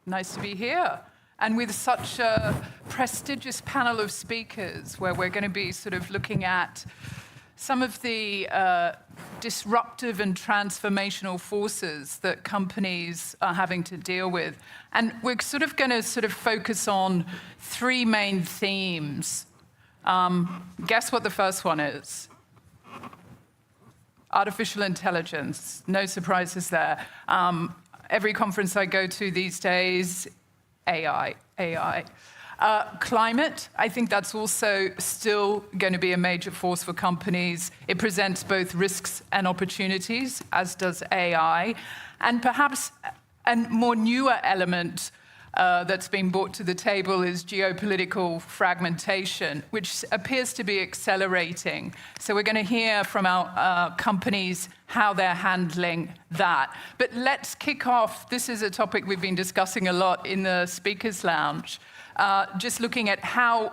Nice to be here. And with such a prestigious panel of speakers, where we're going to be sort of looking at some of the disruptive and transformational forces that companies are having to deal with. And we're sort of going to focus on three main themes. Guess what the first one is? Artificial intelligence. No surprises there. Every conference I go to these days, AI. Climate, I think that's also still going to be a major force for companies. It presents both risks and opportunities, as does AI. And perhaps a more newer element that's been brought to the table is geopolitical fragmentation, which appears to be accelerating. So we're going to hear from our companies how they're handling that. But let's kick off. This is a topic we've been discussing a lot in the Speakers Lounge. Just looking at how,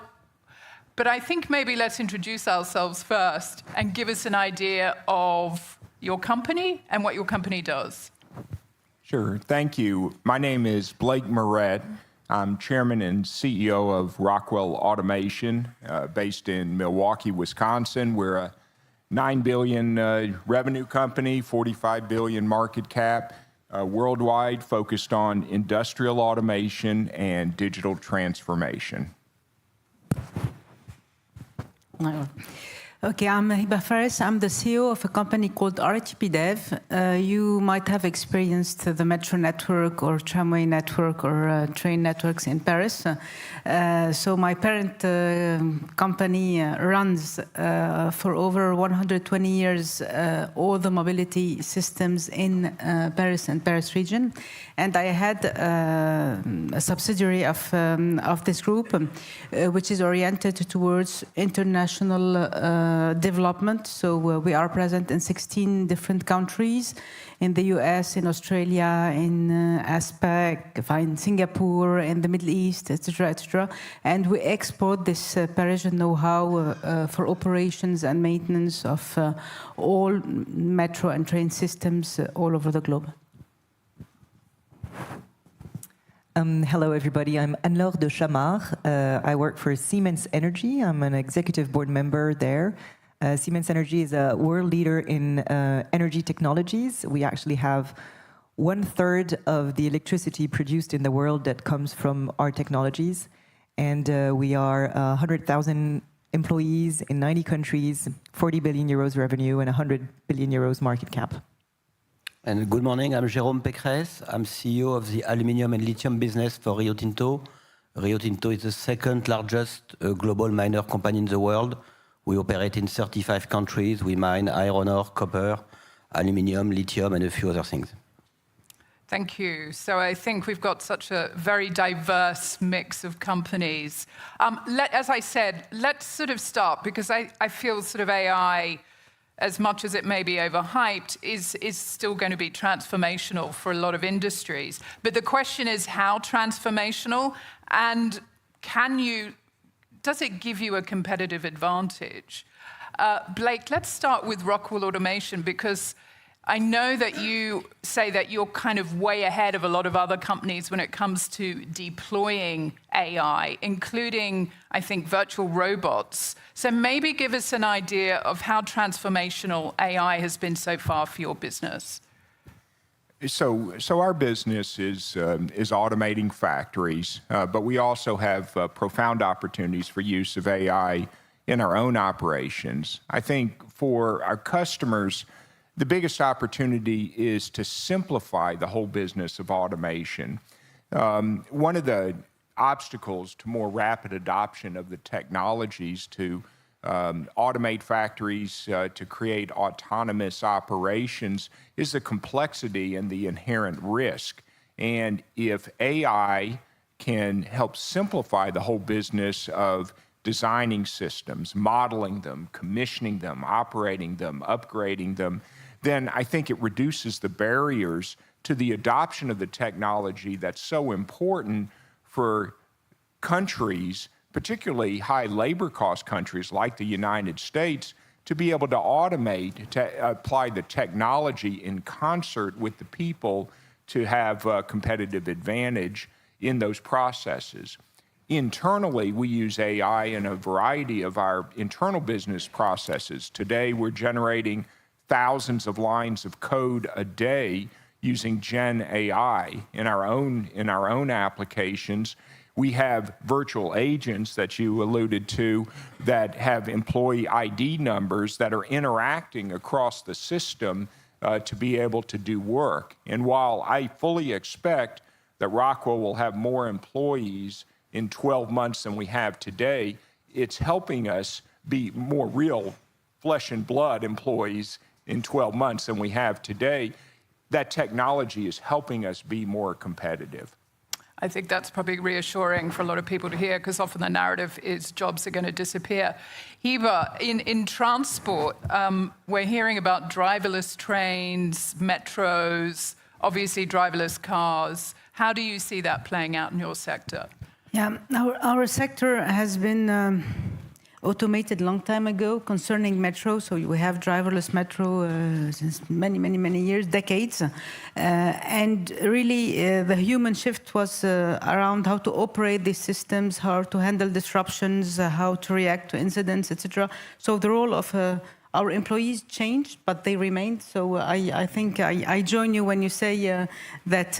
but I think maybe let's introduce ourselves first and give us an idea of your company and what your company does. Sure, thank you. My name is Blake Moret. I'm chairman and CEO of Rockwell Automation, based in Milwaukee, Wisconsin. We're a $9 billion revenue company, $45 billion market cap. Worldwide, focused on industrial automation and digital transformation. Okay, I'm Hiba Farès. I'm the CEO of a company called RATP Dev. You might have experienced the metro network or tramway network or train networks in Paris. So my parent company runs for over 120 years all the mobility systems in Paris and Paris region. And I had a subsidiary of this group, which is oriented towards international development. So we are present in 16 different countries, in the US, in Australia, in ASPAC, in Singapore, in the Middle East, etc., etc. And we export this Parisian know-how for operations and maintenance of all metro and train systems all over the globe. Hello, everybody. I'm Anne-Laure de Chammard. I work for Siemens Energy. I'm an executive board member there. Siemens Energy is a world leader in energy technologies. We actually have 1/3 of the electricity produced in the world that comes from our technologies. And we are 100,000 employees in 90 countries, 40 billion euros revenue, and 100 billion euros market cap. And good morning, I'm Jérôme Pécresse. I'm CEO of the aluminium and lithium business for Rio Tinto. Rio Tinto is the second largest global miner company in the world. We operate in 35 countries. We mine iron ore, copper, aluminium, lithium, and a few other things. Thank you. So I think we've got such a very diverse mix of companies. As I said, let's sort of start, because I feel sort of AI, as much as it may be overhyped, is still going to be transformational for a lot of industries. But the question is how transformational, and does it give you a competitive advantage? Blake, let's start with Rockwell Automation, because I know that you say that you're kind of way ahead of a lot of other companies when it comes to deploying AI, including, I think, virtual robots. So maybe give us an idea of how transformational AI has been so far for your business. So our business is automating factories, but we also have profound opportunities for use of AI in our own operations. I think for our customers, the biggest opportunity is to simplify the whole business of automation. One of the obstacles to more rapid adoption of the technologies to automate factories, to create autonomous operations, is the complexity and the inherent risk. And if AI can help simplify the whole business of designing systems, modeling them, commissioning them, operating them, upgrading them, then I think it reduces the barriers to the adoption of the technology that's so important for countries, particularly high labor cost countries like the United States, to be able to automate, to apply the technology in concert with the people to have a competitive advantage in those processes. Internally, we use AI in a variety of our internal business processes. Today, we're generating thousands of lines of code a day using Gen AI in our own applications. We have virtual agents that you alluded to that have employee ID numbers that are interacting across the system to be able to do work. And while I fully expect that Rockwell will have more employees in 12 months than we have today, it's helping us be more real flesh and blood employees in 12 months than we have today. That technology is helping us be more competitive. I think that's probably reassuring for a lot of people to hear, because often the narrative is jobs are going to disappear. Hiba, in transport, we're hearing about driverless trains, metros, obviously driverless cars. How do you see that playing out in your sector? Yeah, our sector has been automated a long time ago concerning metro. So we have driverless metro since many years, decades. And really the human shift was around how to operate these systems, how to handle disruptions, how to react to incidents, etc. So the role of our employees changed, but they remained. So I think I join you when you say that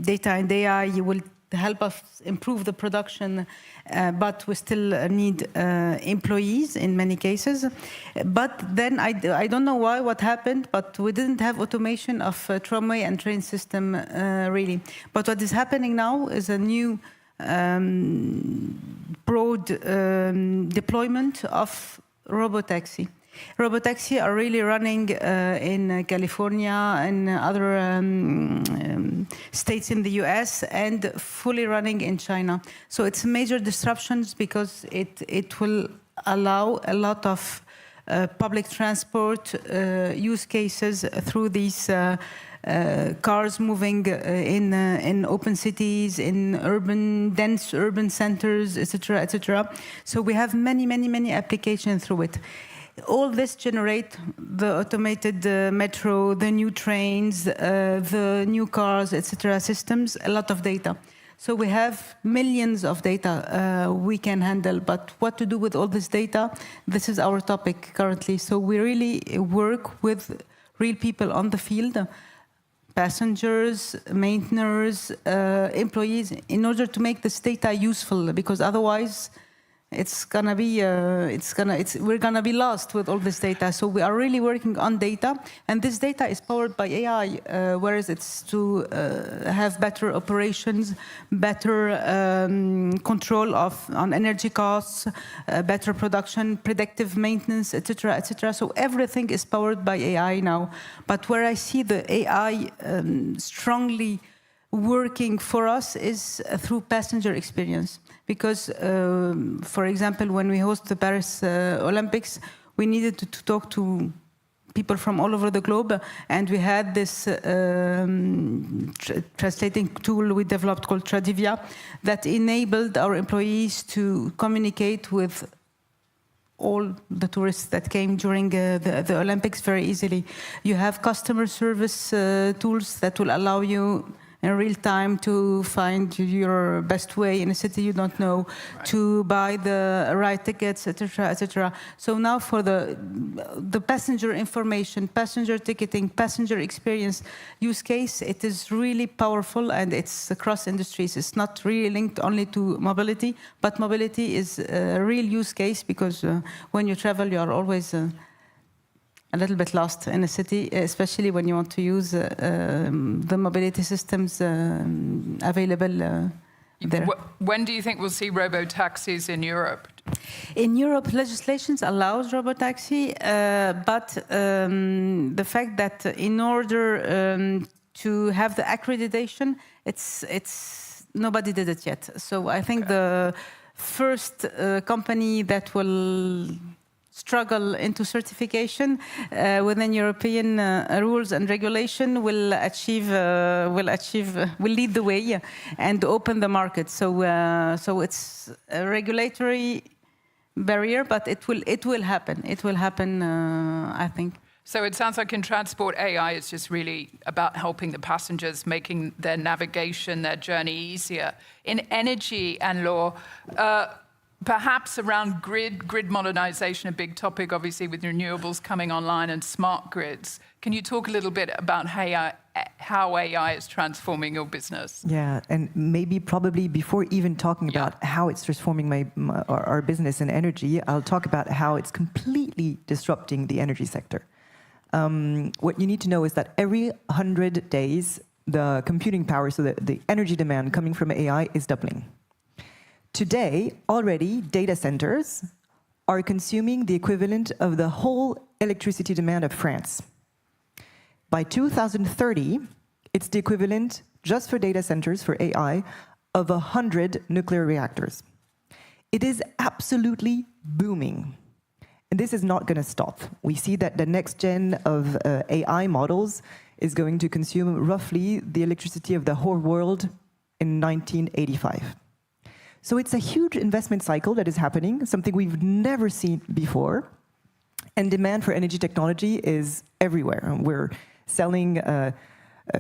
data and AI will help us improve the production, but we still need employees in many cases. But then I don't know what happened, but we didn't have automation of tramway and train system really. But what is happening now is a new broad deployment of robotaxi. Robotaxi are really running in California and other states in the US and fully running in China. So it's major disruptions because it will allow a lot of public transport use cases through these cars moving in open cities, in dense urban centers, etc., etc. So we have many applications through it. All this generate the automated metro, the new trains, the new cars, etc. systems, a lot of data. So we have millions of data we can handle, but what to do with all this data? This is our topic currently. So we really work with real people on the field, passengers, maintainers, employees, in order to make this data useful, because otherwise we're gonna be lost with all this data. So we are really working on data, and this data is powered by AI, whereas it's to have better operations, better control on energy costs, better production, predictive maintenance, etc., etc. So everything is powered by AI now. But where I see the AI strongly working for us is through passenger experience. Because, for example, when we host the Paris Olympics, we needed to talk to people from all over the globe, and we had this translating tool we developed called Tradivia that enabled our employees to communicate with all the tourists that came during the Olympics very easily. You have customer service tools that will allow you in real time to find your best way in a city you don't know, right, to buy the right tickets, etc., etc. So now for the passenger information, passenger ticketing, passenger experience use case, it is really powerful, and it's across industries. It's not really linked only to mobility, but mobility is a real use case, because when you travel, you are always a little bit lost in a city, especially when you want to use the mobility systems available there. When do you think we'll see robo-taxis in Europe? In Europe, legislation allows robotaxi, but the fact that in order to have the accreditation, it's nobody did it yet. So I think the first company that will struggle into certification within European rules and regulation will lead the way and open the market. So it's a regulatory barrier, but it will happen. It will happen, I think. So it sounds like in transport, AI is just really about helping the passengers, making their navigation, their journey easier. In energy, Anne-Laure, perhaps around grid modernization, a big topic, obviously, with renewables coming online and smart grids. Can you talk a little bit about how AI is transforming your business? Yeah, and maybe probably before even talking about how it's transforming our business in energy, I'll talk about how it's completely disrupting the energy sector. What you need to know is that every 100 days, the computing power, so the energy demand coming from AI is doubling. Today, already, data centers are consuming the equivalent of the whole electricity demand of France. By 2030, it's the equivalent, just for data centers, for AI, of 100 nuclear reactors. It is absolutely booming. And this is not going to stop. We see that the next gen of AI models is going to consume roughly the electricity of the whole world in 1985. So it's a huge investment cycle that is happening, something we've never seen before. And demand for energy technology is everywhere. We're selling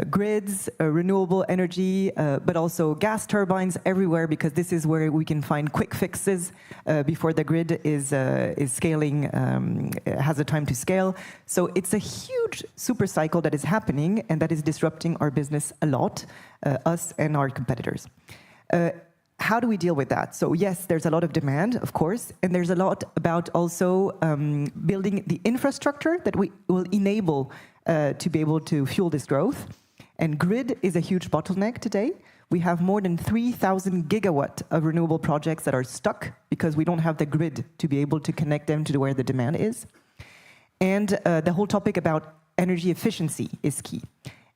grids, renewable energy, but also gas turbines everywhere, because this is where we can find quick fixes before the grid is scaling, has a time to scale. So it's a huge super cycle that is happening and that is disrupting our business a lot, us and our competitors. How do we deal with that? So yes, there's a lot of demand, of course, and there's a lot about also building the infrastructure that we will enable to be able to fuel this growth. And grid is a huge bottleneck today. We have more than 3,000 gigawatt of renewable projects that are stuck because we don't have the grid to be able to connect them to where the demand is. And the whole topic about energy efficiency is key.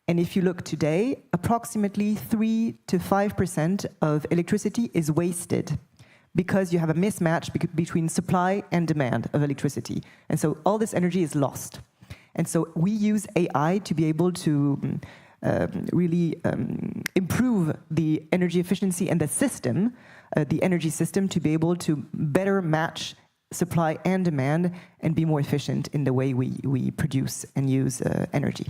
And if you look today, approximately 3 to 5% of electricity is wasted because you have a mismatch between supply and demand of electricity. And so all this energy is lost. And so we use AI to be able to really improve the energy efficiency and the system, the energy system, to be able to better match supply and demand and be more efficient in the way we produce and use energy.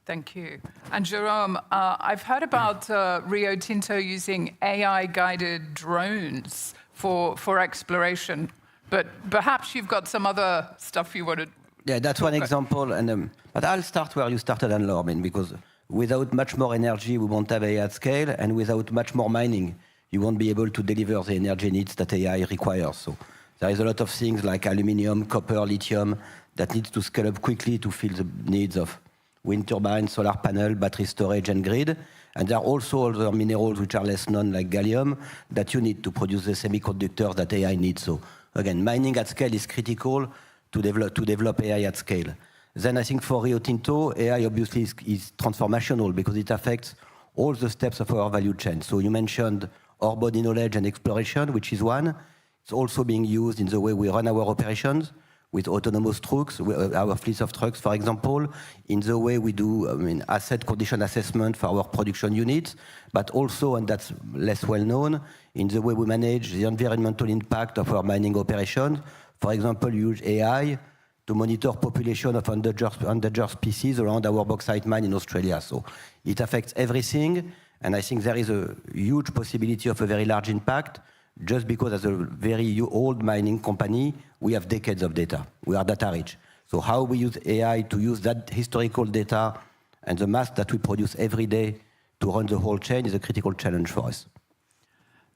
Thank you. And Jérôme, I've heard about Rio Tinto using AI-guided drones for exploration, but perhaps you've got some other stuff you want to... Yeah, that's one example. And but I'll start where you started, Anne-Laure, because without much more energy, we won't have AI at scale, and without much more mining, you won't be able to deliver the energy needs that AI requires. So there is a lot of things like aluminium, copper, lithium that needs to scale up quickly to fill the needs of wind turbine, solar panel, battery storage, and grid. And there are also other minerals which are less known, like gallium, that you need to produce the semiconductors that AI needs. So again, mining at scale is critical to develop AI at scale. Then I think for Rio Tinto, AI obviously is transformational because it affects all the steps of our value chain. So you mentioned our body knowledge and exploration, which is one. It's also being used in the way we run our operations, with autonomous trucks, our fleets of trucks, for example, in the way we do asset condition assessment for our production units, but also, and that's less well known, in the way we manage the environmental impact of our mining operations. For example, use AI to monitor population of endangered species around our bauxite mine in Australia. So it affects everything, and I think there is a huge possibility of a very large impact, just because as a very old mining company, we have decades of data. We are data rich. So how we use AI to use that historical data and the mass that we produce every day to run the whole chain is a critical challenge for us.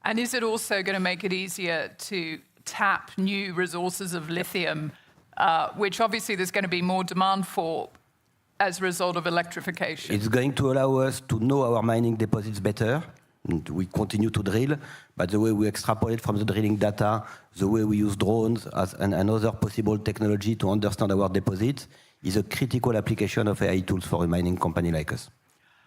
And is it also going to make it easier to tap new resources of lithium, which obviously there's going to be more demand for as a result of electrification? It's going to allow us to know our mining deposits better. We continue to drill, but the way we extrapolate from the drilling data, the way we use drones and other possible technology to understand our deposits is a critical application of AI tools for a mining company like us.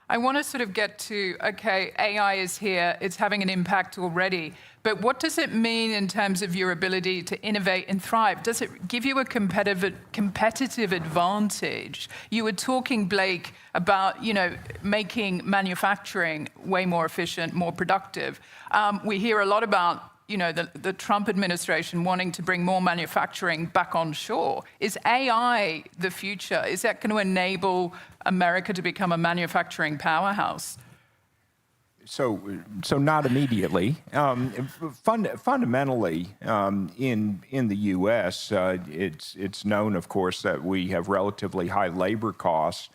I want to sort of get to, okay, AI is here, it's having an impact already, but what does it mean in terms of your ability to innovate and thrive? Does it give you a competitive advantage? You were talking, Blake, about, making manufacturing way more efficient, more productive. We hear a lot about the Trump administration wanting to bring more manufacturing back onshore. Is AI the future? Is that going to enable America to become a manufacturing powerhouse? So not immediately. Fundamentally, in the U.S., it's known, of course, that we have relatively high labor costs.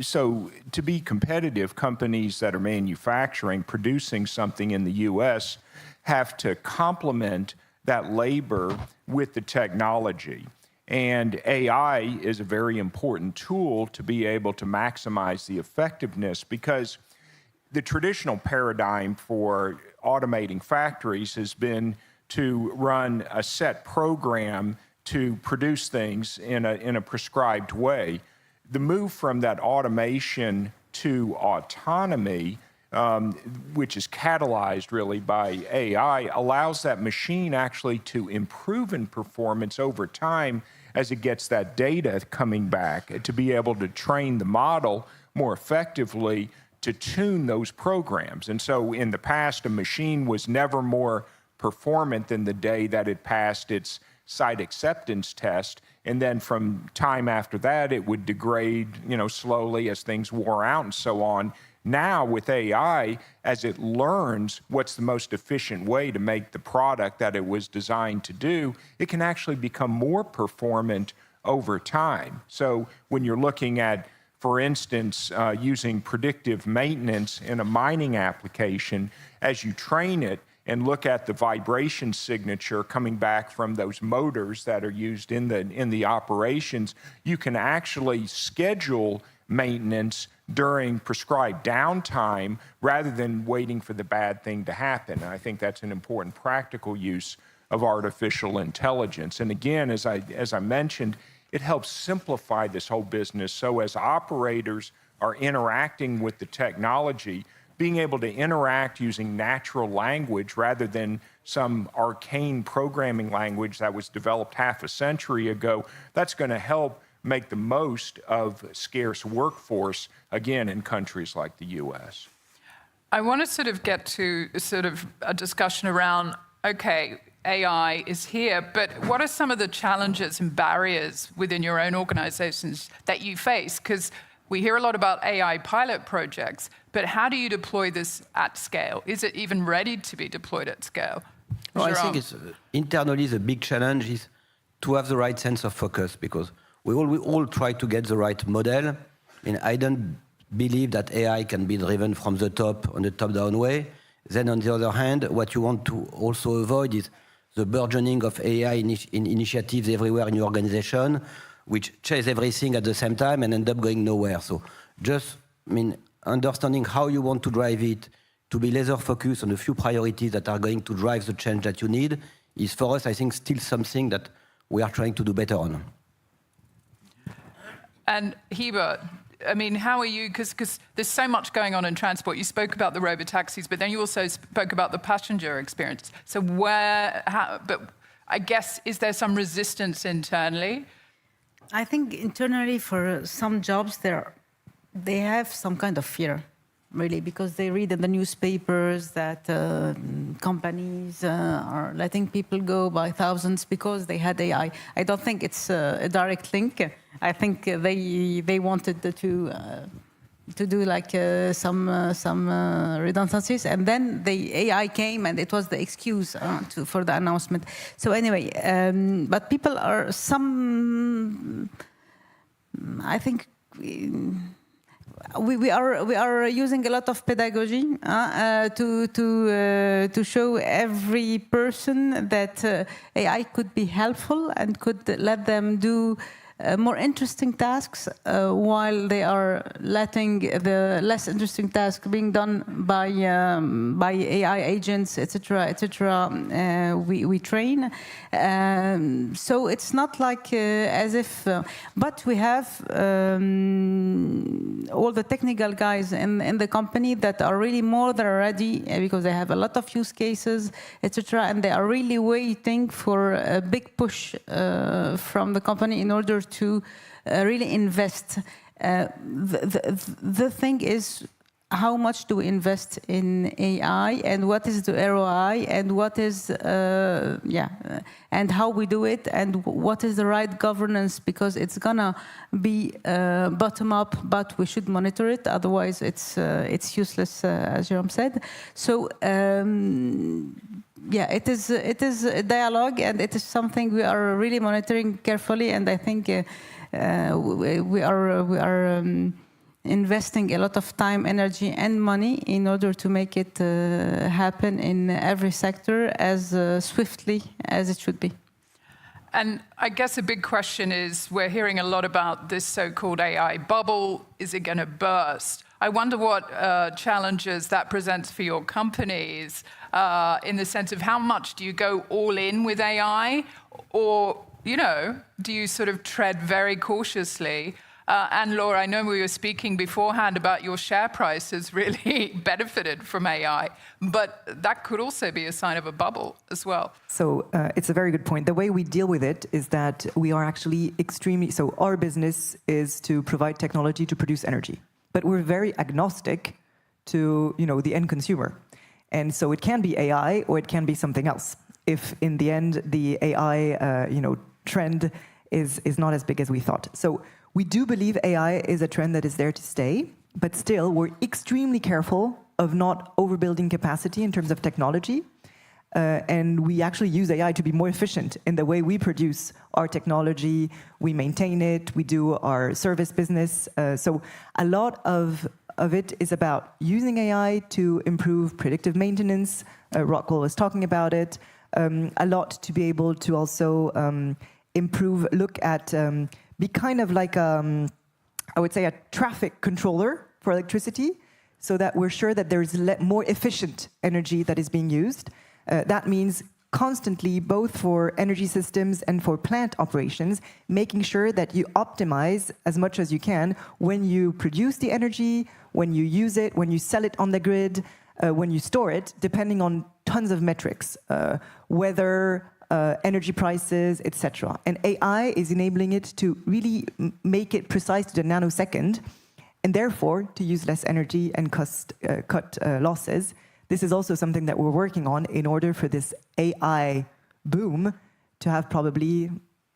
So to be competitive, companies that are manufacturing, producing something in the U.S. have to complement that labor with the technology. And AI is a very important tool to be able to maximize the effectiveness, because the traditional paradigm for automating factories has been to run a set program to produce things in a prescribed way. The move from that automation to autonomy, which is catalyzed really by AI, allows that machine actually to improve in performance over time as it gets that data coming back, to be able to train the model more effectively to tune those programs. And so in the past, a machine was never more performant than the day that it passed its site acceptance test. And then from time after that, it would degrade, slowly as things wore out and so on. Now with AI, as it learns what's the most efficient way to make the product that it was designed to do, it can actually become more performant over time. So when you're looking at, for instance, using predictive maintenance in a mining application, as you train it and look at the vibration signature coming back from those motors that are used in the operations, you can actually schedule maintenance during prescribed downtime rather than waiting for the bad thing to happen. And I think that's an important practical use of artificial intelligence. And again, as I mentioned, it helps simplify this whole business. So as operators are interacting with the technology, being able to interact using natural language rather than some arcane programming language that was developed half a century ago, that's going to help make the most of scarce workforce, again, in countries like the US. I want to sort of get to sort of a discussion around, okay, AI is here, but what are some of the challenges and barriers within your own organizations that you face? Because we hear a lot about AI pilot projects, but how do you deploy this at scale? Is it even ready to be deployed at scale? Well, I think it's internally the big challenge is to have the right sense of focus, because we all try to get the right model. And I don't believe that AI can be driven from the top on a top-down way. Then on the other hand, what you want to also avoid is the burgeoning of AI initiatives everywhere in your organization, which chase everything at the same time and end up going nowhere. So just, understanding how you want to drive it, to be laser focused on a few priorities that are going to drive the change that you need, is for us, I think, still something that we are trying to do better on. And Hiba, how are you, because there's so much going on in transport. You spoke about the robotaxis, but then you also spoke about the passenger experience. So but I guess, is there some resistance internally? I think internally for some jobs, they have some kind of fear, really, because they read in the newspapers that companies are letting people go by thousands because they had AI. I don't think it's a direct link. I think they wanted to do like some redundancies, and then the AI came, and it was the excuse for the announcement. So anyway, but people are I think. We are using a lot of pedagogy to show every person that AI could be helpful and could let them do more interesting tasks while they are letting the less interesting tasks being done by AI agents, etc., etc. We train, so it's not like as if, but we have all the technical guys in the company that are really more than ready, because they have a lot of use cases, etc., and they are really waiting for a big push from the company in order to really invest. The thing is, how much do we invest in AI, and what is the ROI, and what is and how we do it, and what is the right governance, because it's gonna be bottom up, but we should monitor it, otherwise it's useless, as Jérôme said. So it is a dialogue, and it is something we are really monitoring carefully, and I think we are investing a lot of time, energy, and money in order to make it happen in every sector as swiftly as it should be. And I guess a big question is, we're hearing a lot about this so-called AI bubble. Is it going to burst? I wonder what challenges that presents for your companies in the sense of how much do you go all in with AI, or, do you sort of tread very cautiously? Anne-Laure, I know we were speaking beforehand about your share price has really benefited from AI, but that could also be a sign of a bubble as well. So it's a very good point. The way we deal with it is that we are actually so our business is to provide technology to produce energy, but we're very agnostic to, the end consumer. And so it can be AI or it can be something else. If in the end the AI, trend is not as big as we thought. So we do believe AI is a trend that is there to stay, but still we're extremely careful of not overbuilding capacity in terms of technology. And we actually use AI to be more efficient in the way we produce our technology, we maintain it, we do our service business. So a lot of it is about using AI to improve predictive maintenance. Rockwell was talking about it. A lot to be able to also look at, be kind of like, I would say, a traffic controller for electricity, so that we're sure that there's more efficient energy that is being used. That means constantly, both for energy systems and for plant operations, making sure that you optimize as much as you can when you produce the energy, when you use it, when you sell it on the grid, when you store it, depending on tons of metrics, weather, energy prices, etc. And AI is enabling it to really make it precise to the nanosecond, and therefore to use less energy and cut losses. This is also something that we're working on in order for this AI boom to have probably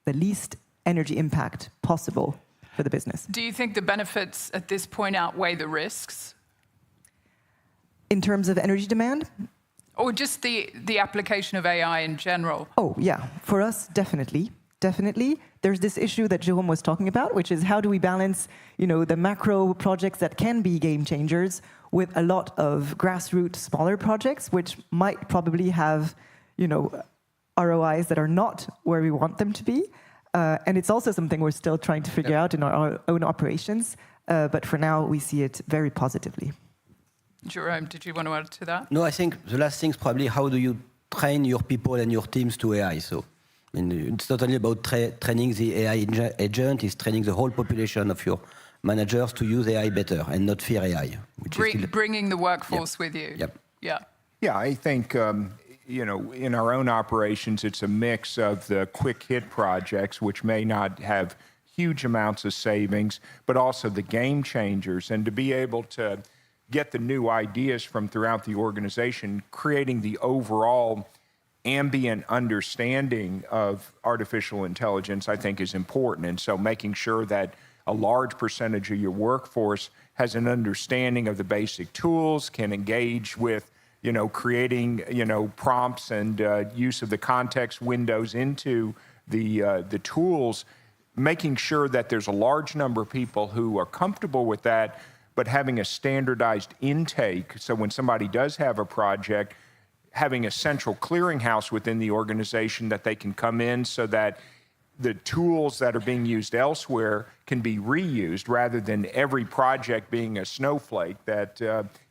the least energy impact possible for the business. Do you think the benefits at this point outweigh the risks? In terms of energy demand? Or just the application of AI in general? Oh, yeah. For us, definitely. Definitely. There's this issue that Jérôme was talking about, which is how do we balance, the macro projects that can be game changers with a lot of grassroots smaller projects, which might probably have, ROIs that are not where we want them to be. And it's also something we're still trying to figure out in our own operations. But for now, we see it very positively. Jérôme, did you want to add to that? No, I think the last thing is probably how do you train your people and your teams to AI. So it's not only about training the AI agent, it's training the whole population of your managers to use AI better and not fear AI. Bringing the workforce with you. Yep. Yeah. Yeah, I think, in our own operations, it's a mix of the quick hit projects, which may not have huge amounts of savings, but also the game changers. And to be able to get the new ideas from throughout the organization, creating the overall ambient understanding of artificial intelligence, I think is important. And so making sure that a large percentage of your workforce has an understanding of the basic tools, can engage with, creating, prompts and use of the context windows into the tools, making sure that there's a large number of people who are comfortable with that, but having a standardized intake. So when somebody does have a project, having a central clearinghouse within the organization that they can come in so that the tools that are being used elsewhere can be reused rather than every project being a snowflake that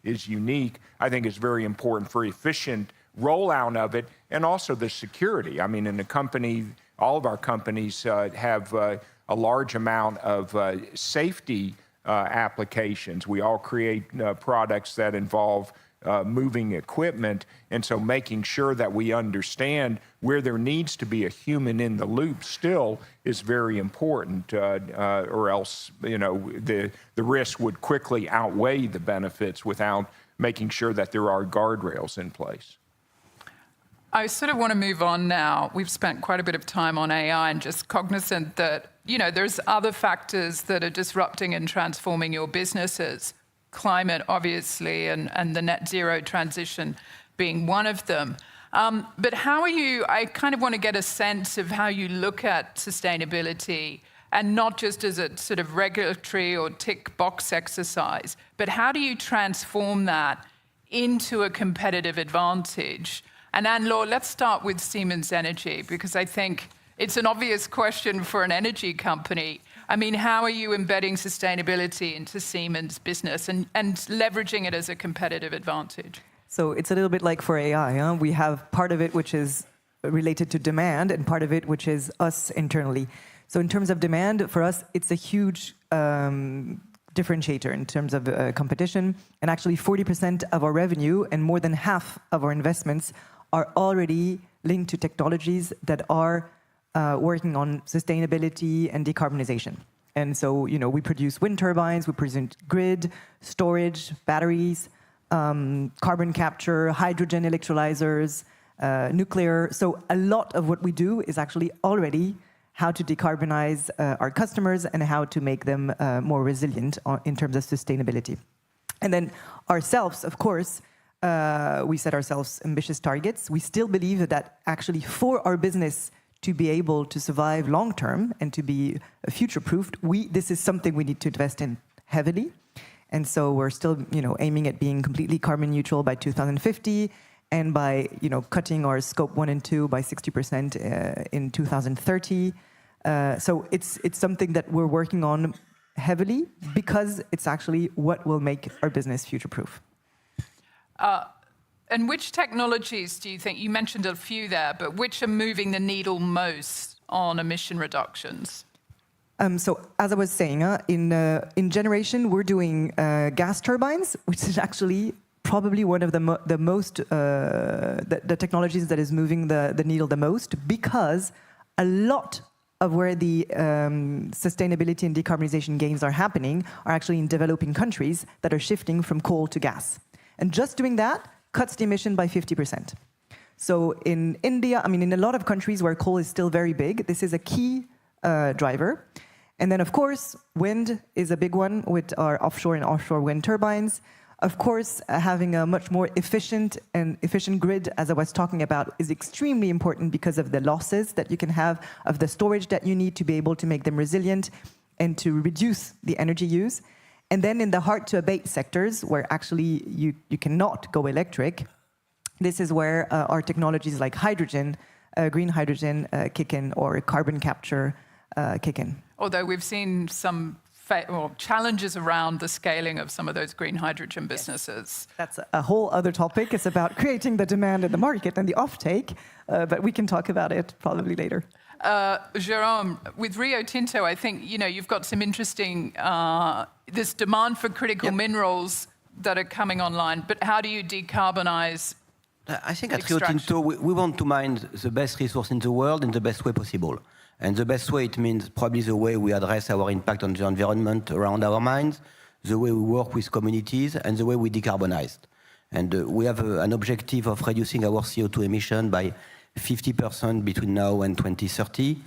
is unique, I think is very important for efficient rollout of it, and also the security. I mean, in a company, all of our companies have a large amount of safety applications. We all create products that involve moving equipment. And so making sure that we understand where there needs to be a human in the loop still is very important, or else, the risk would quickly outweigh the benefits without making sure that there are guardrails in place. I sort of want to move on now. We've spent quite a bit of time on AI and just cognizant that, there's other factors that are disrupting and transforming your businesses. Climate, obviously, and the net zero transition being one of them. But how are you, I kind of want to get a sense of how you look at sustainability, and not just as a sort of regulatory or tick box exercise, but how do you transform that into a competitive advantage? And Anne-Laure, let's start with Siemens Energy, because I think it's an obvious question for an energy company. I mean, how are you embedding sustainability into Siemens business and leveraging it as a competitive advantage? So it's a little bit like for AI. Huh? We have part of it which is related to demand and part of it which is us internally. So in terms of demand, for us, it's a huge differentiator in terms of competition. And actually 40% of our revenue and more than half of our investments are already linked to technologies that are working on sustainability and decarbonization. And so, we produce wind turbines, we produce grid, storage, batteries, carbon capture, hydrogen electrolyzers, nuclear. So a lot of what we do is actually already how to decarbonize our customers and how to make them more resilient in terms of sustainability. And then ourselves, of course, we set ourselves ambitious targets. We still believe that actually for our business to be able to survive long term and to be future-proofed, this is something we need to invest in heavily. And so we're still, aiming at being completely carbon neutral by 2050, and by, cutting our scope 1 and 2 by 60% in 2030. So it's something that we're working on heavily because it's actually what will make our business future-proof. And which technologies do you think, you mentioned a few there, but which are moving the needle most on emission reductions? So as I was saying, in generation, we're doing gas turbines, which is actually probably one of the most, the technologies that is moving the needle the most, because a lot of where the sustainability and decarbonization gains are happening are actually in developing countries that are shifting from coal to gas. And just doing that cuts the emission by 50%. So in India, in a lot of countries where coal is still very big, this is a key driver. And then, of course, wind is a big one with our offshore and offshore wind turbines. Of course, having a much more efficient grid, as I was talking about, is extremely important because of the losses that you can have, of the storage that you need to be able to make them resilient and to reduce the energy use. And then in the hard-to-abate sectors, where actually you cannot go electric, this is where our technologies like hydrogen, green hydrogen kick in, or carbon capture kick in. Although we've seen some challenges around the scaling of some of those green hydrogen businesses. Yes. That's a whole other topic. It's about creating the demand in the market and the offtake, but we can talk about it probably later. Jérôme, with Rio Tinto, I think, you've got some interesting, this demand for critical minerals that are coming online, but how do you decarbonize? I think at Rio Tinto, we want to mine the best resource in the world in the best way possible. And the best way, it means probably the way we address our impact on the environment around our mines, the way we work with communities, and the way we decarbonize. And we have an objective of reducing our CO2 emission by 50% between now and 2030.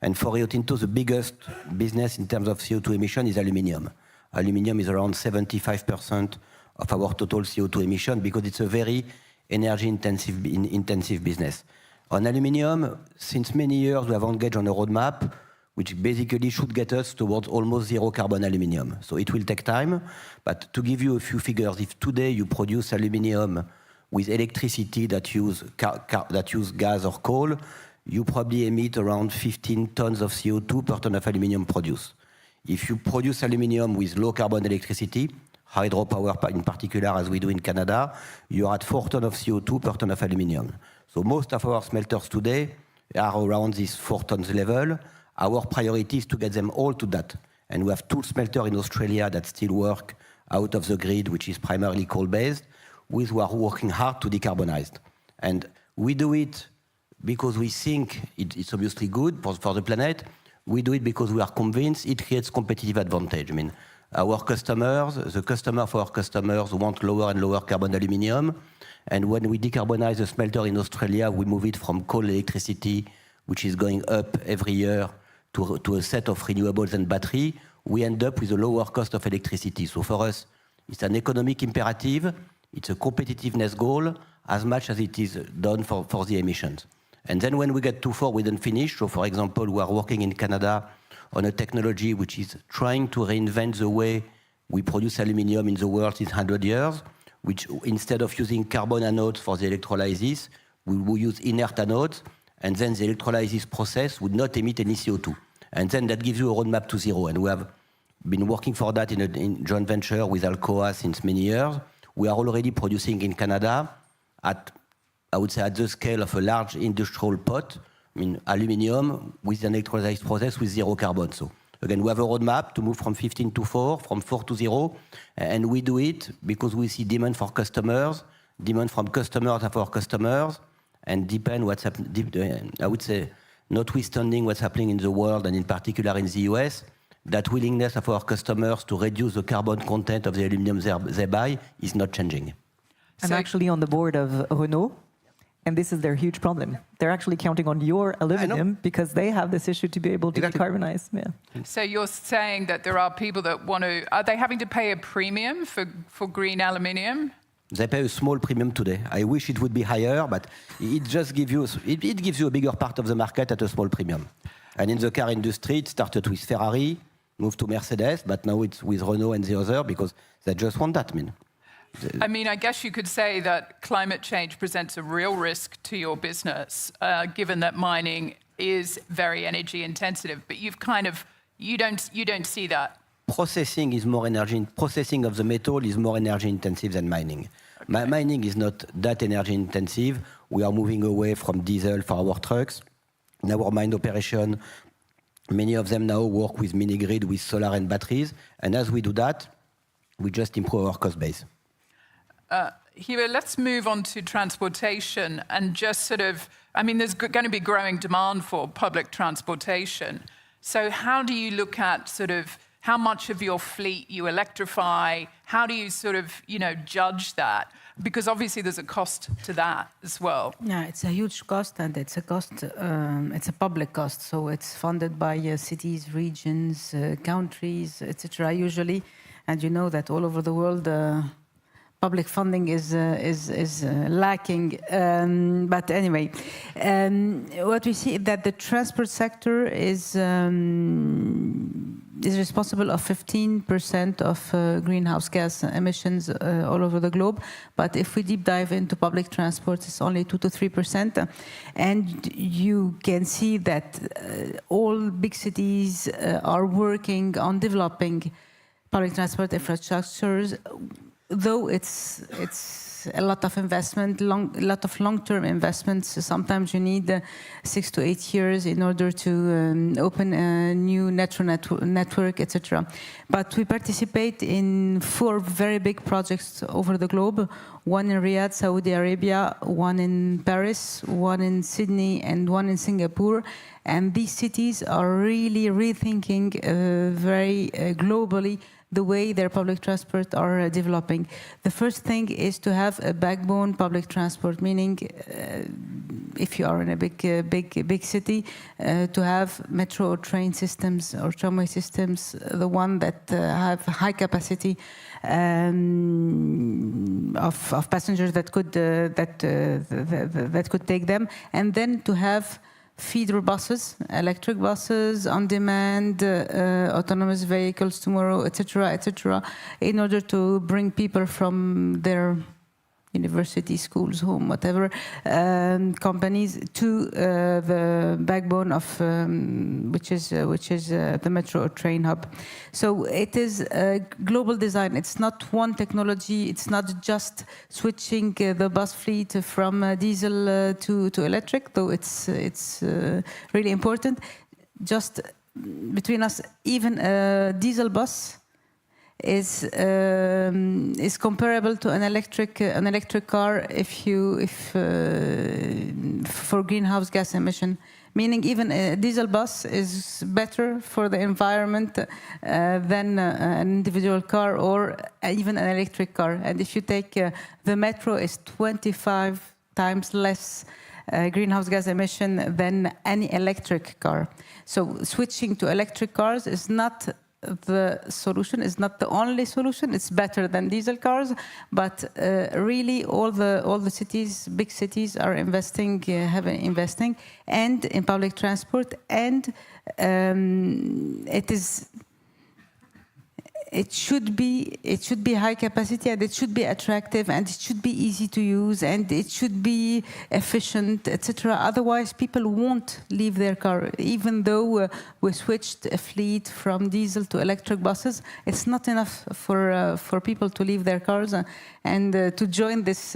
And for Rio Tinto, the biggest business in terms of CO2 emission is aluminium. Aluminium is around 75% of our total CO2 emission because it's a very energy-intensive business. On aluminium, since many years, we have engaged on a roadmap which basically should get us towards almost zero carbon aluminium. So it will take time, but to give you a few figures, if today you produce aluminium with electricity that use gas or coal, you probably emit around 15 tons of CO2 per ton of aluminium produced. If you produce aluminium with low carbon electricity, hydropower in particular, as we do in Canada, you are at 4 tons of CO2 per ton of aluminium. So most of our smelters today are around this 4 tons level. Our priority is to get them all to that. And we have 2 smelters in Australia that still work out of the grid, which is primarily coal-based. who are working hard to decarbonize. And we do it because we think it's obviously good for the planet. We do it because we are convinced it creates competitive advantage. I mean, our customers, the customer for our customers want lower and lower carbon aluminium. And when we decarbonize the smelter in Australia, we move it from coal electricity, which is going up every year, to a set of renewables and battery. We end up with a lower cost of electricity. So for us, it's an economic imperative. It's a competitiveness goal as much as it is done for the emissions. And then when we get too far, we don't finish. So for example, we are working in Canada on a technology which is trying to reinvent the way we produce aluminium in the world since 100 years, which instead of using carbon anodes for the electrolysis, we will use inert anodes, and then the electrolysis process would not emit any CO2. And then that gives you a roadmap to zero. And we have been working for that in a joint venture with Alcoa since many years. We are already producing in Canada at, I would say, at the scale of a large industrial pot, I mean, aluminium with an electrolysis process with zero carbon. So again, we have a roadmap to move from 15 to 4, from 4 to 0, and we do it because we see demand for customers, demand from customers of our customers, and depend what's happening. I would say, notwithstanding what's happening in the world and in particular in the US, that willingness of our customers to reduce the carbon content of the aluminum they buy is not changing. I'm actually on the board of Renault, and this is their huge problem. They're actually counting on your aluminum because they have this issue to be able to decarbonize. Yeah. So you're saying that there are people that want to, are they having to pay a premium for green aluminium? They pay a small premium today. I wish it would be higher, but it just gives you, it gives you a bigger part of the market at a small premium. And in the car industry, it started with Ferrari, moved to Mercedes, but now it's with Renault and the other because they just want that. I mean, I guess you could say that climate change presents a real risk to your business, given that mining is very energy intensive. But you've kind of, you don't see that. Processing is more energy. Processing of the metal is more energy intensive than mining. Okay. Mining is not that energy intensive. We are moving away from diesel for our trucks. In our mine operation, many of them now work with mini grid, with solar and batteries. And as we do that, we just improve our cost base. Hiba, let's move on to transportation and just sort of, I mean, there's going to be growing demand for public transportation. So how do you look at sort of how much of your fleet you electrify? How do you sort of, judge that? Because obviously there's a cost to that as well. Yeah, it's a huge cost, and it's a cost. It's a public cost, so it's funded by cities, regions, countries, etc. Usually, and you know that all over the world, public funding is lacking. But anyway, what we see is that the transport sector is responsible of 15% of greenhouse gas emissions all over the globe. But if we deep dive into public transport, it's only 2 to 3%. And you can see that all big cities are working on developing public transport infrastructures, though it's a lot of investment, a lot of long-term investments. Sometimes you need 6 to 8 years in order to open a new network, etc. But we participate in 4 very big projects over the globe: one in Riyadh, Saudi Arabia, one in Paris, one in Sydney, and one in Singapore. And these cities are really rethinking very globally the way their public transport are developing. The first thing is to have a backbone public transport, meaning if you are in a big city, to have metro or train systems or tramway systems, the one that have high capacity of passengers that could take them, and then to have feeder buses, electric buses, on-demand, autonomous vehicles tomorrow, etc., in order to bring people from their university, schools, home, whatever, companies to the backbone of which is the metro or train hub. So it is a global design. It's not one technology. It's not just switching the bus fleet from diesel to electric, though it's really important. Just between us, even a diesel bus is comparable to an electric car for greenhouse gas emission. Meaning even a diesel bus is better for the environment than an individual car or even an electric car. And if you take the metro, is 25 times less greenhouse gas emission than any electric car. So switching to electric cars is not the solution, is not the only solution. It's better than diesel cars, but really all the cities, big cities, are investing, heavily investing, and in public transport, and it should be high capacity, and it should be attractive, and it should be easy to use, and it should be efficient, etc. Otherwise, people won't leave their car. Even though we switched a fleet from diesel to electric buses, it's not enough for people to leave their cars and to join this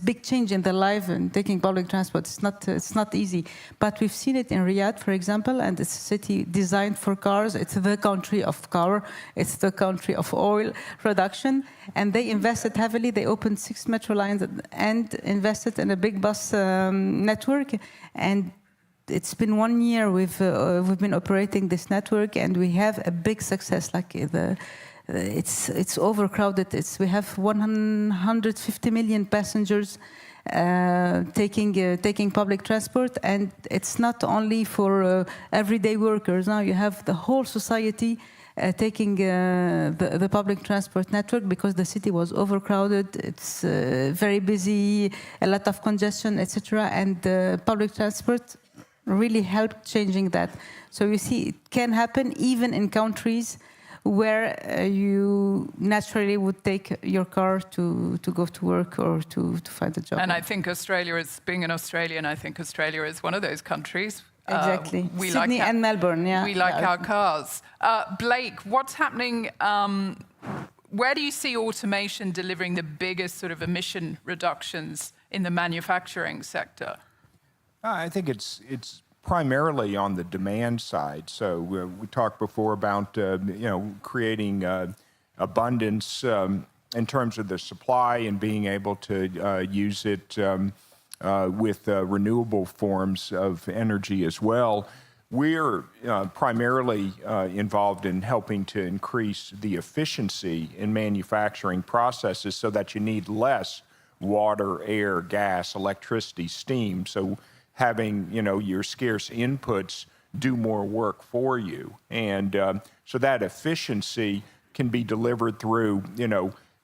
big change in their life and taking public transport. It's not easy. But we've seen it in Riyadh, for example, and it's a city designed for cars. It's the country of car. It's the country of oil production, and they invested heavily. They opened 6 metro lines and invested in a big bus network. And it's been 1 year we've been operating this network, and we have a big success. Like it's overcrowded. We have 150 million passengers taking public transport, and it's not only for everyday workers. Now you have the whole society taking the public transport network because the city was overcrowded. It's very busy, a lot of congestion, etc. And public transport really helped changing that. So you see, it can happen even in countries where you naturally would take your car to go to work or to find a job. And I think Australia is, being an Australian, I think Australia is one of those countries. Exactly. Sydney and Melbourne, yeah. We like our cars. Blake, what's happening? Where do you see automation delivering the biggest sort of emission reductions in the manufacturing sector? I think it's primarily on the demand side. So we talked before about creating abundance in terms of the supply and being able to use it with renewable forms of energy as well. We're primarily involved in helping to increase the efficiency in manufacturing processes so that you need less water, air, gas, electricity, steam. So having your scarce inputs do more work for you. And so that efficiency can be delivered through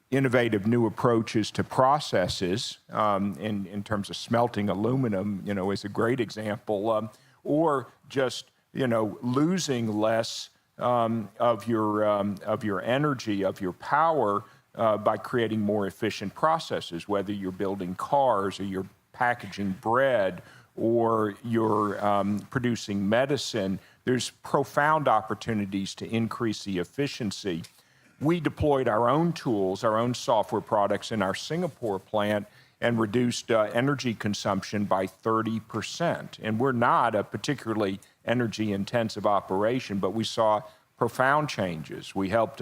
innovative new approaches to processes, in terms of smelting aluminum, is a great example, or just, losing less of your energy, of your power, by creating more efficient processes, whether you're building cars or you're packaging bread or you're producing medicine. There's profound opportunities to increase the efficiency. We deployed our own tools, our own software products in our Singapore plant and reduced energy consumption by 30%. And we're not a particularly energy-intensive operation, but we saw profound changes. We helped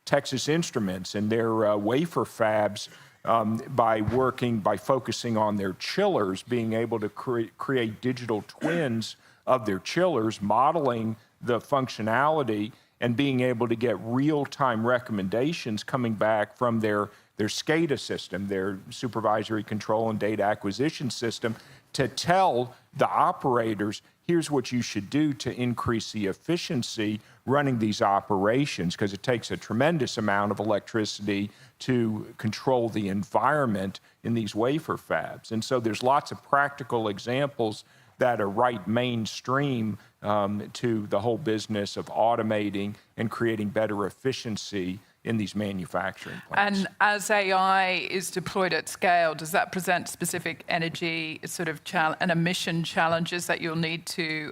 Texas Instruments and their wafer fabs by focusing on their chillers, being able to create digital twins of their chillers, modeling the functionality, and being able to get real-time recommendations coming back from their SCADA system, their supervisory control and data acquisition system, to tell the operators, here's what you should do to increase the efficiency running these operations, because it takes a tremendous amount of electricity to control the environment in these wafer fabs. And so there's lots of practical examples that are right mainstream to the whole business of automating and creating better efficiency in these manufacturing plants. And as AI is deployed at scale, does that present specific energy sort of and emission challenges that you'll need to,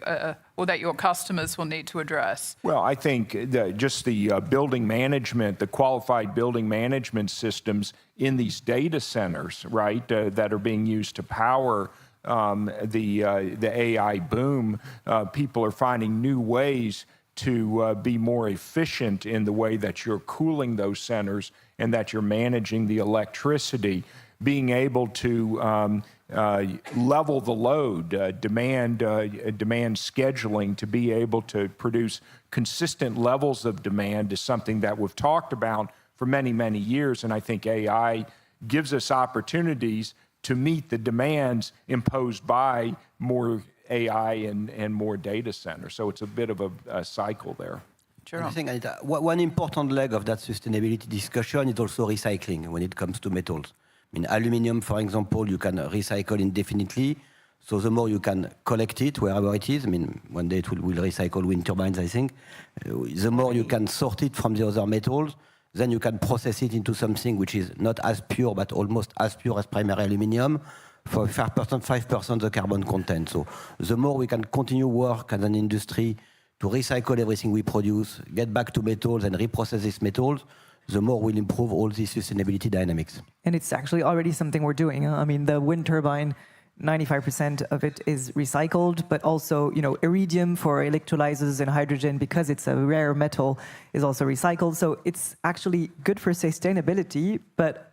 or that your customers will need to address? Well, I think just the building management, the qualified building management systems in these data centers, right, that are being used to power the AI boom, people are finding new ways to be more efficient in the way that you're cooling those centers and that you're managing the electricity, being able to level the load, demand scheduling to be able to produce consistent levels of demand is something that we've talked about for many, many years. And I think AI gives us opportunities to meet the demands imposed by more AI and more data centers. So it's a bit of a cycle there. I think, Anita, one important leg of that sustainability discussion is also recycling when it comes to metals. I mean, aluminium, for example, you can recycle indefinitely. So the more you can collect it, wherever it is, I mean, one day it will recycle wind turbines, I think. The more you can sort it from the other metals, then you can process it into something which is not as pure, but almost as pure as primary aluminium, for 5% the carbon content. So the more we can continue work as an industry to recycle everything we produce, get back to metals and reprocess these metals, the more we'll improve all these sustainability dynamics. And it's actually already something we're doing. I mean, the wind turbine, 95% of it is recycled, but also, iridium for electrolyzers and hydrogen, because it's a rare metal, is also recycled. So it's actually good for sustainability, but,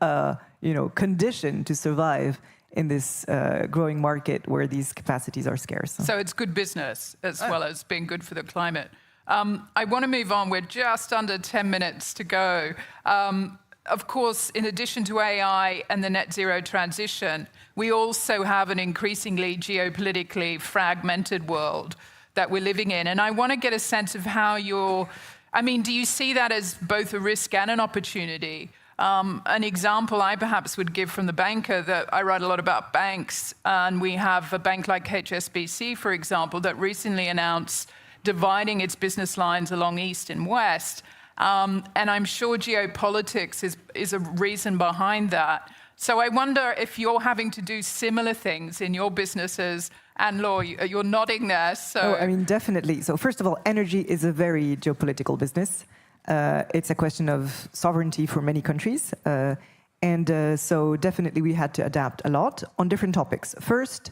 conditioned to survive in this growing market where these capacities are scarce. So it's good business as well as being good for the climate. I want to move on. We're just under 10 minutes to go. Of course, in addition to AI and the net zero transition, we also have an increasingly geopolitically fragmented world that we're living in. And I want to get a sense of how do you see that as both a risk and an opportunity? An example I perhaps would give from the banker, that I write a lot about banks, and we have a bank like HSBC, for example, that recently announced dividing its business lines along East and West. And I'm sure geopolitics is a reason behind that. So I wonder if you're having to do similar things in your businesses. Anne-Laure, you're nodding there. So. Oh, I mean, definitely. So first of all, energy is a very geopolitical business. It's a question of sovereignty for many countries. So definitely we had to adapt a lot on different topics. First,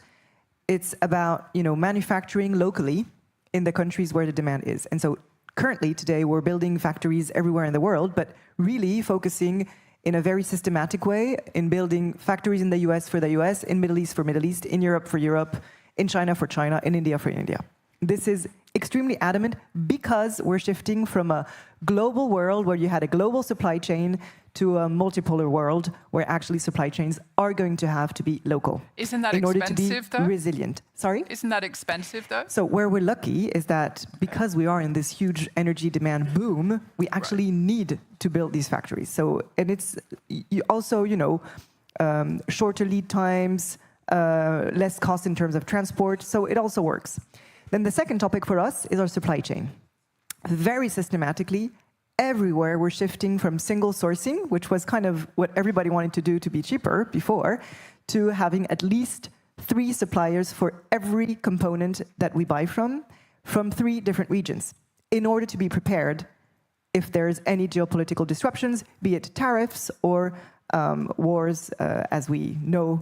it's about, manufacturing locally in the countries where the demand is. And so currently, today, we're building factories everywhere in the world, but really focusing in a very systematic way in building factories in the US for the US, in Middle East for Middle East, in Europe for Europe, in China for China, in India for India. This is extremely adamant because we're shifting from a global world where you had a global supply chain to a multipolar world where actually supply chains are going to have to be local. Isn't that in order expensive, to be though? resilient. Sorry? Isn't that expensive, though? So where we're lucky is that because we are in this huge energy demand boom, we actually need to build these factories. So, and it's also, shorter lead times, less cost in terms of transport. So it also works. Then the second topic for us is our supply chain. Very systematically, everywhere we're shifting from single sourcing, which was kind of what everybody wanted to do to be cheaper before, to having at least 3 suppliers for every component that we buy from 3 different regions, in order to be prepared if there's any geopolitical disruptions, be it tariffs or wars, as we know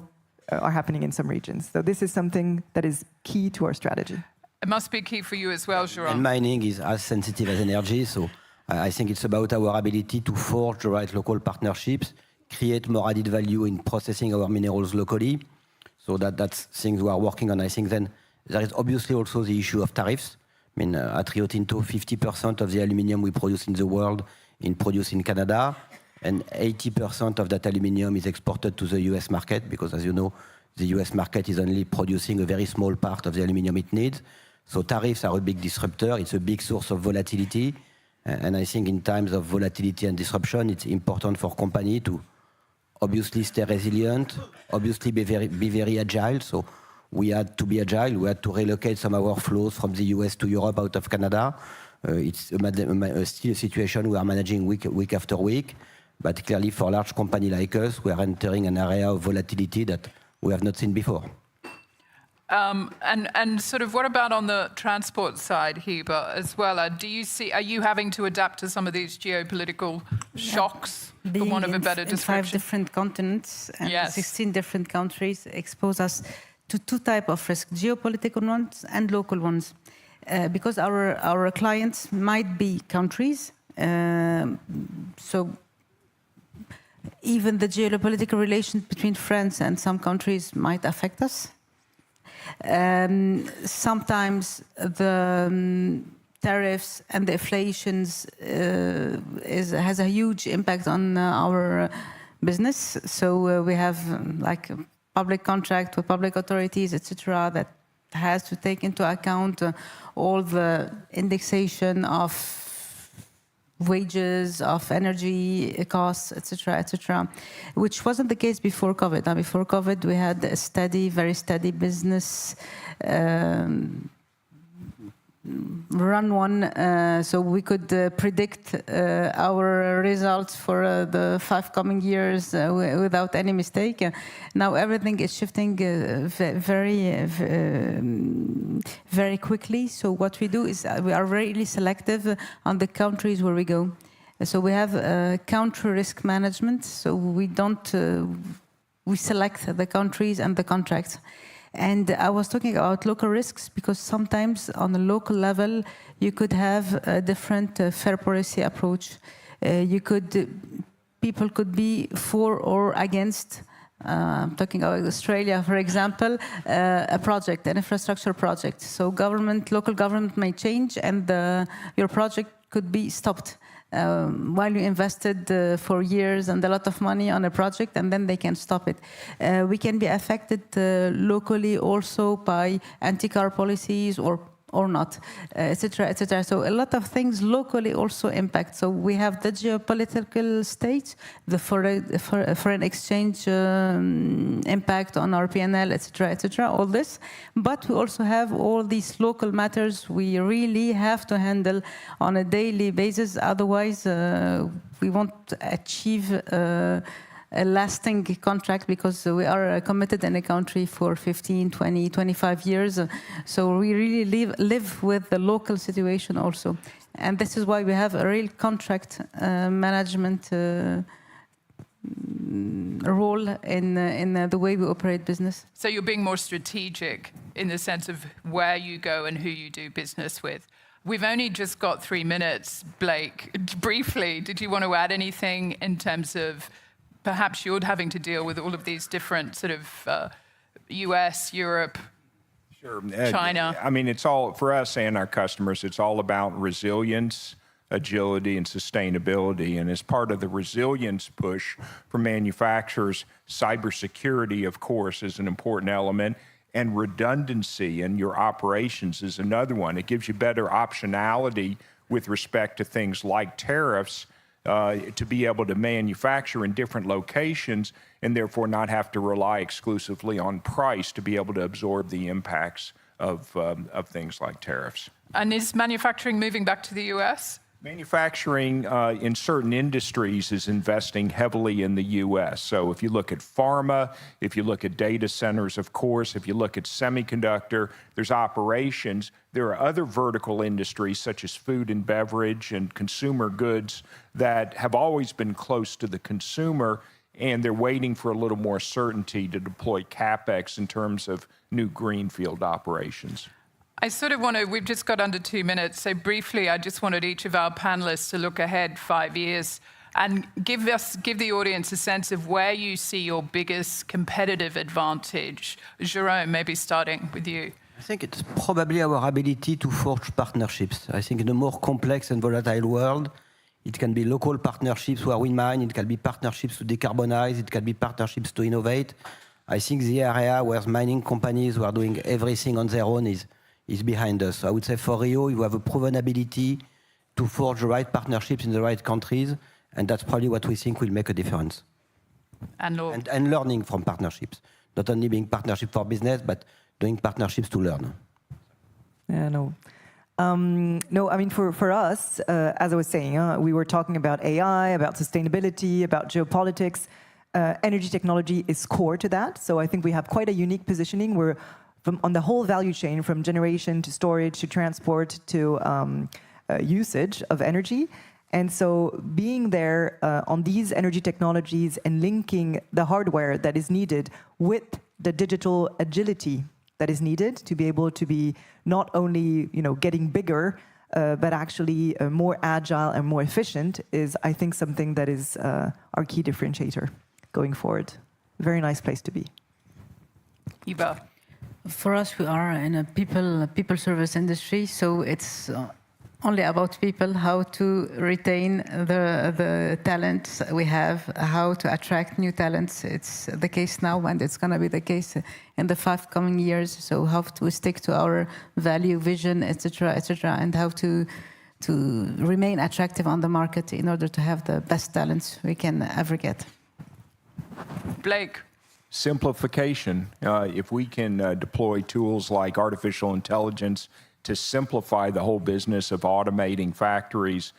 are happening in some regions. So this is something that is key to our strategy. It must be key for you as well, Jérôme. And mining is as sensitive as energy, so I think it's about our ability to forge the right local partnerships, create more added value in processing our minerals locally. So that's things we are working on. I think then there is obviously also the issue of tariffs. I mean, at Rio Tinto, 50% of the aluminium we produce in the world is produced in Canada, and 80% of that aluminium is exported to the US market, because as you know, the US market is only producing a very small part of the aluminium it needs. So tariffs are a big disruptor. It's a big source of volatility. And I think in times of volatility and disruption, it's important for company to obviously stay resilient, obviously be very agile. So we had to be agile. We had to relocate some of our flows from the US to Europe out of Canada. It's still a situation we are managing week after week. But clearly for a large company like us, we are entering an area of volatility that we have not seen before. And sort of what about on the transport side, Hiba, as well? Are you having to adapt to some of these geopolitical shocks, for want of a better description? 5 different continents and Yes. 16 different countries expose us to 2 types of risk, geopolitical ones and local ones. because our clients might be countries, so even the geopolitical relations between France and some countries might affect us. Sometimes the tariffs and the inflations has a huge impact on our business. So we have like a public contract with public authorities, etc., that has to take into account all the indexation of wages, of energy costs, etc., which wasn't the case before COVID. Now, before COVID, we had a steady, very steady business run one, so we could predict our results for the 5 coming years without any mistake. Now everything is shifting very quickly. So what we do is we are really selective on the countries where we go. So we have country risk management. So we don't we select the countries and the contracts. And I was talking about local risks because sometimes on a local level you could have a different fair policy approach. People could be for or against. I'm talking about Australia, for example, a project, an infrastructure project. So local government may change, and your project could be stopped. While you invested for years and a lot of money on a project, and then they can stop it. We can be affected locally also by anti-car policies or not, etc., etc. So a lot of things locally also impact. So we have the geopolitical state, the foreign exchange impact on our P&L, etc., etc., all this. But we also have all these local matters we really have to handle on a daily basis. Otherwise, we won't achieve a lasting contract because we are committed in a country for 15, 20, 25 years. So we really live with the local situation also. And this is why we have a real contract management role in the way we operate business. So you're being more strategic in the sense of where you go and who you do business with. We've only just got 3 minutes, Blake. Briefly, did you want to add anything in terms of perhaps you're having to deal with all of these different sort of US, Europe, Sure. China? I mean, it's all, for us and our customers, it's all about resilience, agility, and sustainability. And as part of the resilience push for manufacturers, cybersecurity, of course, is an important element. And redundancy in your operations is another one. It gives you better optionality with respect to things like tariffs, to be able to manufacture in different locations and therefore not have to rely exclusively on price to be able to absorb the impacts of things like tariffs. And is manufacturing moving back to the US? Manufacturing in certain industries is investing heavily in the U.S. So if you look at pharma, if you look at data centers, of course, if you look at semiconductor, there's operations. There are other vertical industries such as food and beverage and consumer goods that have always been close to the consumer, and they're waiting for a little more certainty to deploy CapEx in terms of new greenfield operations. I sort of want to, we've just got under 2 minutes, so briefly I just wanted each of our panelists to look ahead 5 years and give the audience a sense of where you see your biggest competitive advantage. Jérôme, maybe starting with you. I think it's probably our ability to forge partnerships. I think in a more complex and volatile world, it can be local partnerships where we mine, it can be partnerships to decarbonize, it can be partnerships to innovate. I think the area where mining companies who are doing everything on their own is behind us. So I would say for Rio, you have a proven ability to forge the right partnerships in the right countries, and that's probably what we think will make a difference. Anne-Laure. And learning from partnerships. Not only being partnership for business, but doing partnerships to learn. Yeah, no. No, I mean, for us, as I was saying, we were talking about AI, about sustainability, about geopolitics. Energy technology is core to that. So I think we have quite a unique positioning. We're on the whole value chain, from generation to storage to transport to usage of energy. And so being there on these energy technologies and linking the hardware that is needed with the digital agility that is needed to be able to be not only getting bigger, but actually more agile and more efficient is, I think, something that is our key differentiator going forward. Very nice place to be. Hiba. For us, we are in a people service industry, so it's only about people, how to retain the talents we have, how to attract new talents. It's the case now, and it's going to be the case in the 5 coming years. So how to stick to our value, vision, etc., and how to remain attractive on the market in order to have the best talents we can ever get. Blake. Simplification. If we can deploy tools like artificial intelligence to simplify the whole business of automating factories,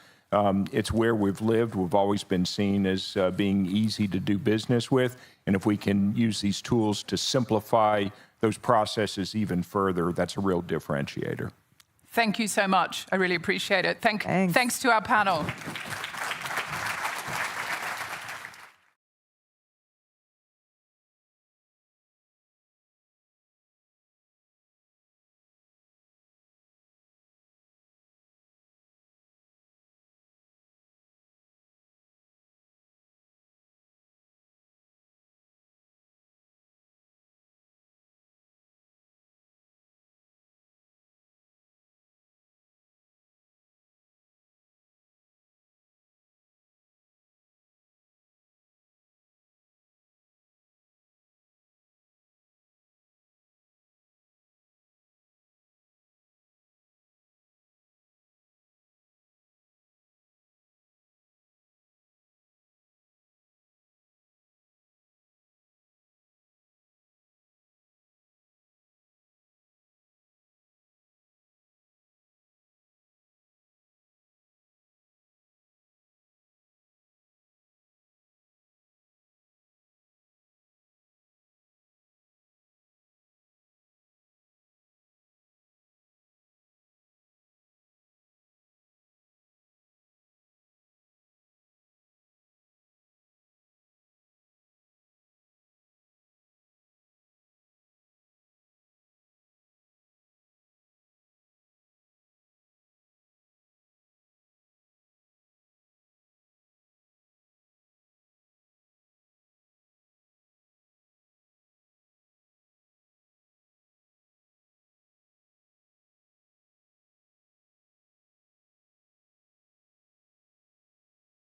it's where we've lived. We've always been seen as being easy to do business with. And if we can use these tools to simplify those processes even further, that's a real differentiator. Thank you so much. I really appreciate it. Thanks to our panel.